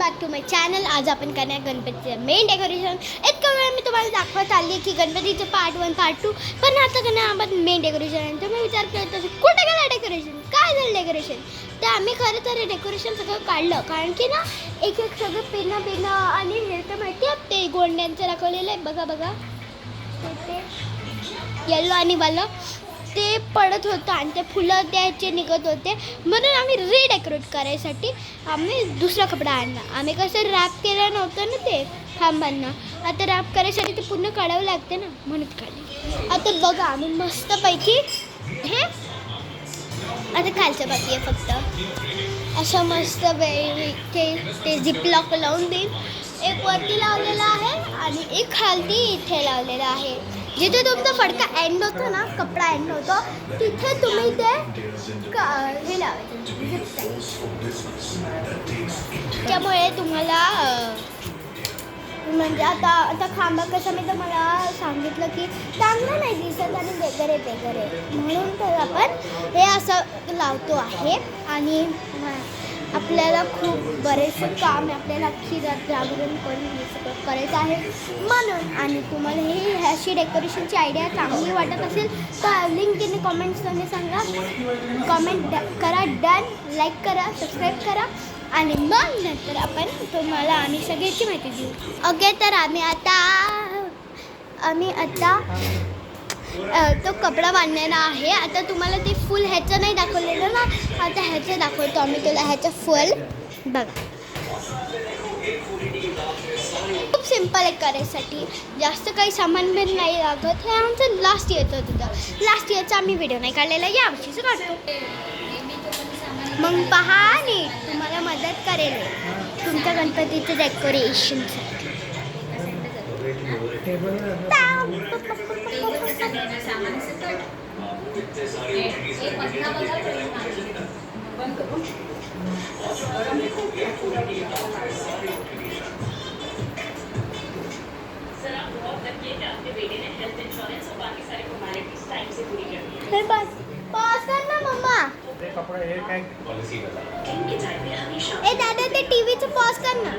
Back to my channel. आज आपण करणार गणपतीचं मेन डेकोरेशन. इतका वेळ मी तुम्हाला दाखवत आली आहे की गणपतीचं पार्ट 1 पार्ट 2, पण आता करणार आपण मेन डेकोरेशन. तर मी विचार करत होते कुठे गेलं डेकोरेशन, काय झालं डेकोरेशन. तर आम्ही खरं तर डेकोरेशन सगळं काढलं, कारण की ना एक एक सगळं पिनं आणि हे तर माहिती आहे ते गोंड्यांचं दाखवलेलं आहे. बघा बघा ते येल्लो आणि वालं ते पडत होतं आणि ते फुलं त्याचे निघत होते, म्हणून आम्ही रिडेकोरेट करायसाठी आम्ही दुसरा कपडा आणला. आम्ही कसं रॅप केलं नव्हतं ना ते खांबांना, आता रॅप करायसाठी ते पूर्ण काढावं लागते ना, म्हणून काढले. आता बघा आम्ही मस्तपैकी हे आता खालचं बाकी आहे फक्त असं मस्त ते झिपलॉक लावून देईन. एक वरती लावलेला आहे आणि एक खालती इथे लावलेला आहे. जिथे तुमचा फडका एंड होतो ना, कपडा एंड होतो, तिथे तुम्ही ते हे लावायचं. त्यामुळे तुम्हाला म्हणजे आता खांबा कसं मी तुम्हाला सांगितलं की चांगलं नाही दिसत आणि वगैरे म्हणून तर आपण हे असं लावतो आहे. आणि आपल्याला खूप बरेचसे काम आहे, आपल्याला अख्खी रात जागरण करून हे सगळं करायचं आहे म्हणून. आणि तुम्हाला हे ह्याची डेकोरेशनची आयडिया चांगली वाटत असेल तर लिंकने कॉमेंट्समध्ये सांगा. कॉमेंट करा, डन, लाईक करा, सबस्क्राईब करा आणि मग नंतर आपण तुम्हाला आम्ही सगळ्याची माहिती देऊ. ओके, तर आम्ही आता तो कपडा बांधलेला आहे. आता तुम्हाला ते फुल ह्याचं नाही दाखवलेलं ना, आता ह्याचं दाखवतो आम्ही तुला. ह्याचं फुल बघा, खूप सिम्पल आहे करायसाठी, जास्त काही सामान पण नाही लागत. हे आमचं लास्ट इयरचं होतं, लास्ट इयरचा आम्ही व्हिडिओ नाही काढलेला, यावर्षीच काढतो. मग पहा नीट, तुम्हाला मदत करेल तुमच्या गणपतीचं डेकोरेशनसाठी. ए दादा, ते टीव्हीचं पॉज कर ना.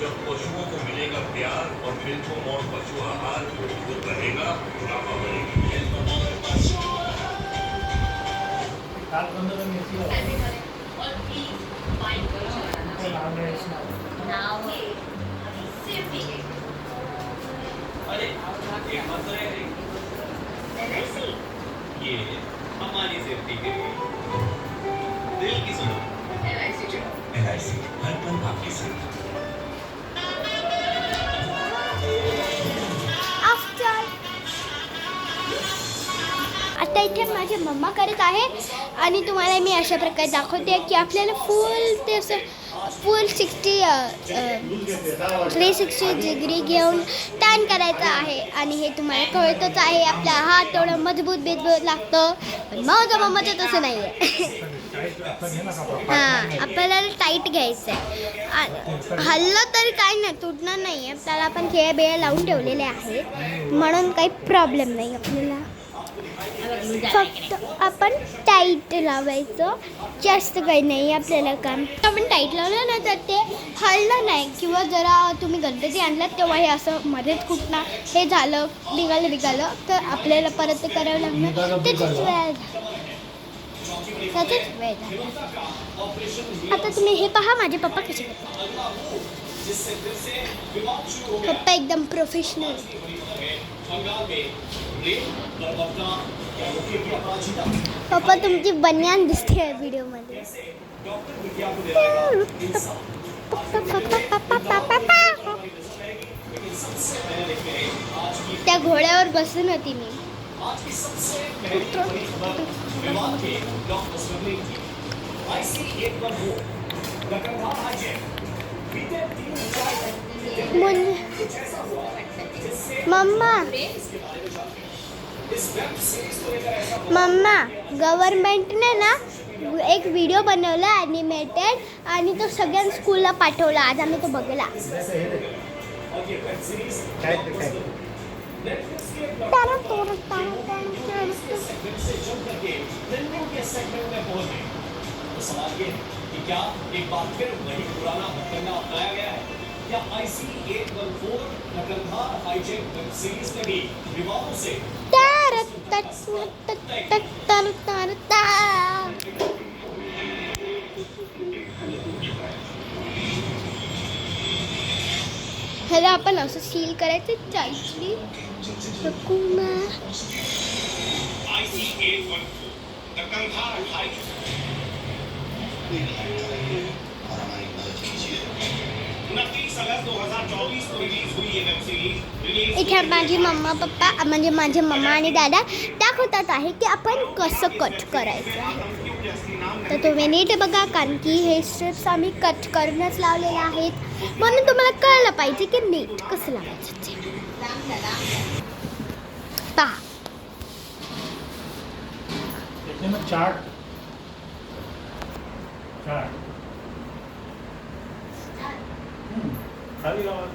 जब पशुओं को मिलेगा प्यार और मिल्खों और पशु आहार मजबूत रहेगा, बुढ़ापा बढ़ेगी. अरे एक मत ये हमारी सेफ्टी के लिए. दिल की सुनो, LIC हर पल आपके साथ. आता इथे माझी मम्मा करत आहे आणि तुम्हाला मी अशा प्रकारे दाखवते की आपल्याला फुल ते असं फुल 360 डिग्री घेऊन टर्न करायचं आहे. आणि हे तुम्हाला कळतच आहे, आपला हात थोडं मजबूत लागतं, पण माझ्या मम्माचं तसं नाही आहे. हां, आपल्याला टाईट घ्यायचं आहे. हल्लं तरी काही नाही, तुटणार नाही आहे. त्याला आपण खेळ लावून ठेवलेले आहेत, म्हणून काही प्रॉब्लेम नाही आपल्याला. फक्त आपण टाईट लावायचं, जास्त काही नाही आपल्याला काम. आपण टाईट लावलं ना तर ते हललं नाही, किंवा जरा तुम्ही गणपती आणलात तेव्हा हे असं मध्येच कुठणार हे झालं निघालं तर आपल्याला परत ते करावं लागणार. त्याचीच वेळ झाला. आता तुम्ही हे पहा माझे पप्पा कसे करतात. पप्पा एकदम प्रोफेशनल. पप्पा तुमची बनियान दिसते व्हिडिओमध्ये. त्या घोड्यावर बसून होती मी. मम्मा गव्हर्नमेंटने ना एक व्हिडिओ बनवला ॲनिमेटेड आणि तो सगळ्या स्कूलला पाठवला. आज आम्ही तो बघला. कि क्या एक बार फिर वही पुराना हथकंडा अपनाया गया है या IC-814 नकलधार हाईजेक वेब सीरीज ने भी विवादों से ह्याला आपण असं सील करायचं चालली IC-814 नकलधार हाईजेक और हमारी मदद कीजिए 29 अगस्त 2024 को रिलीज हुई ये वेब सीरीज इथे माझी मम्मा पप्पा म्हणजे माझे मम्मा आणि दादा दाखवतात आहे की आपण कसं कट करायचं आहे. तर तुम्ही नीट बघा कारण की हे स्ट्रिप्स आम्ही कट करूनच लावलेले आहेत म्हणून तुम्हाला कळलं पाहिजे की नीट कसं लावायचं ते. पहा चार्ट खाली गावात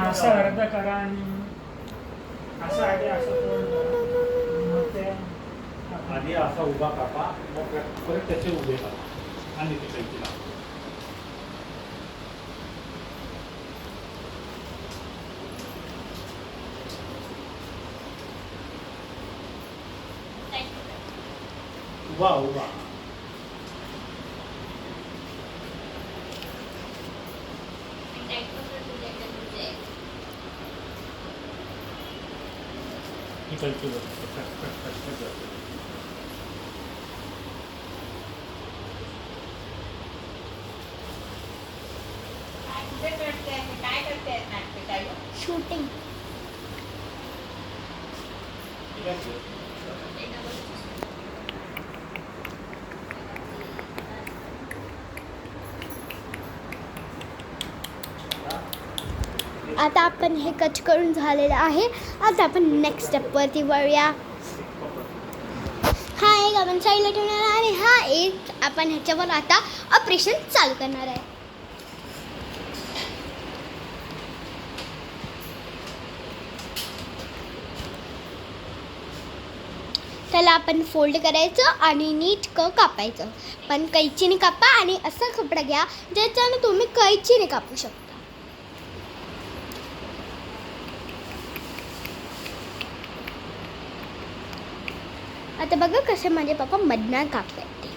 असं अर्ध करा आणि असं आधी असं मग ते आधी असा उभा कापा मग परत त्याचे उभे कापा आणि ते पैकी लावा. उभा उभा इकडची वस्तू कट कट कट कट जाते. शूटिंग आता आपण हे कट करून झालेलं आहे. आता आपण नेक्स्ट स्टेपवरती वळूया. हा एक आपण साईडला ठेवणार आहे आणि हा एक आपण ह्याच्यावर आता ऑपरेशन चालू करणार आहे. त्याला आपण फोल्ड करायचं आणि नीट कापायचं. पण कैचीने कापा आणि असा कपडा घ्या ज्याच्यानं तुम्ही कैचीने कापू शकता. आता बघा कसे माझे पप्पा मधनं कापतात ते.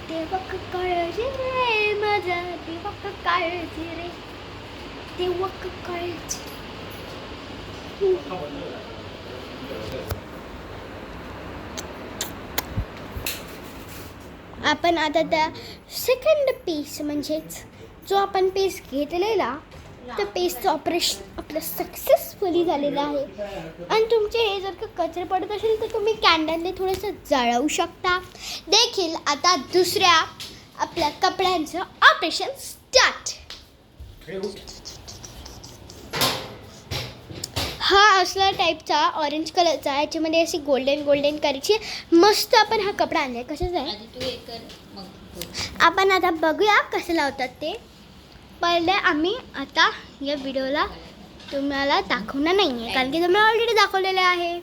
तेव्हा काळजी रे माझा तेव्हा काळजी रे तेव्हा काळजी. आपण आता त्या सेकंड पीस म्हणजेच जो आपण पीस घेतलेला त्या पीसचं ऑपरेशन आपलं सक्सेसफुली झालेलं आहे. आणि तुमचे हे जर का कचरे पडत असेल तर तुम्ही कॅन्डलने थोडंसं जाळवू शकता देखील. आता दुसऱ्या आपल्या कपड्यांचं ऑपरेशन स्टार्ट. हा असला टाईपचा ऑरेंज कलरचा याच्यामध्ये अशी गोल्डन गोल्डन करायची मस्त आपण हा कपडा आणलाय. कशाचा आहे आपण आता बघूया कसं लावतात ते. पहिले आम्ही आता या व्हिडिओला तुम्हाला दाखवणार नाही आहे कारण की तुम्हाला ऑलरेडी दाखवलेलं आहे.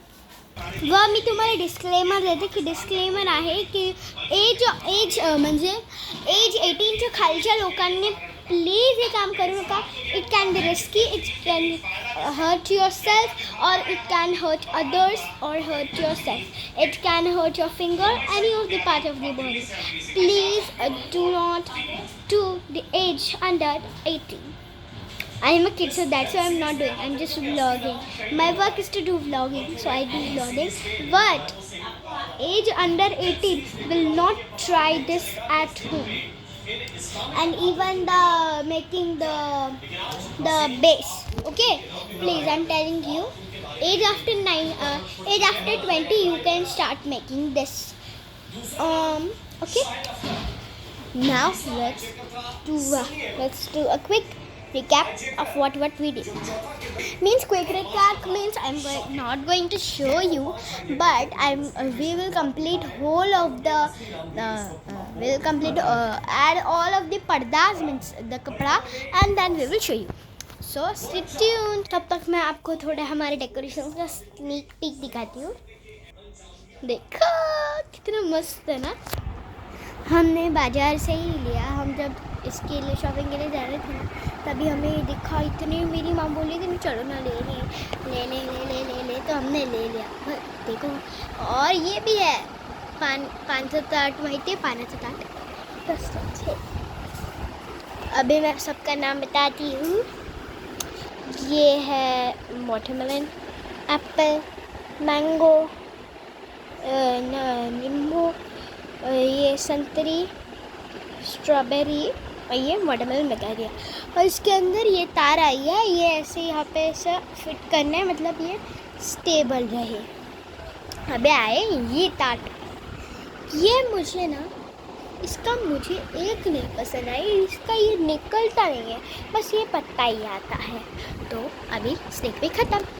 व मी तुम्हाला डिस्क्लेमर देते की डिस्क्लेमर आहे की एज म्हणजे एज 18च्या खालच्या लोकांनी प्लीज हे काम करू नका. It can be risky. It can hurt yourself or it can hurt others or hurt yourself. It can hurt your finger any of the part of the body. Please do not to the age under 18. I am a kid, so that's why I'm not doing. I'm just vlogging. My work is to do vlogging, so I do vlogging. But age under 18 will not try this at home. And even the making the base. Okay, please, I'm telling you. Age after 20, you can start making this. Okay. Now let's do a quick recap of what we did. Means quick recap means not going to show you, but we will complete whole of the we'll complete add all of the pardas means the kapda, and then we will show you. So stay tuned. तब तक मैं आपको थोड़ा हमारे decoration का sneak peek दिखाती हूँ. देखो कितना मस्त है ना. हमने बाजार से ही लिया. हम जब इसके लिए शॉपिंग के लिए जा रहे थे ना, तभी हमें दिखा. इतने मेरी माँ बोली कि चलो ना ले ले, तो हमने ले लिया. देखो और ये भी है पानाचं ताट. माहिती आहे पानाचं ताट तसंच है. अभी मैं सबका नाम बताती हूँ. ये है वाटरमेलन, एप्पल, मैंगो, नींबू, ये संतरी, स्ट्रॉबेरी और ये वाटरमेलन बता दिया. और इसके अंदर ये तार आई है. ये ऐसे यहाँ पे ऐसा फिट करना है, मतलब ये स्टेबल रहे. अबे आए ये ताट. ये मुझे ना इसका मुझे एक नहीं पसंद आई. इसका ये निकलता नहीं है, बस ये पत्ता ही आता है. तो अभी स्नेक भी ख़त्म.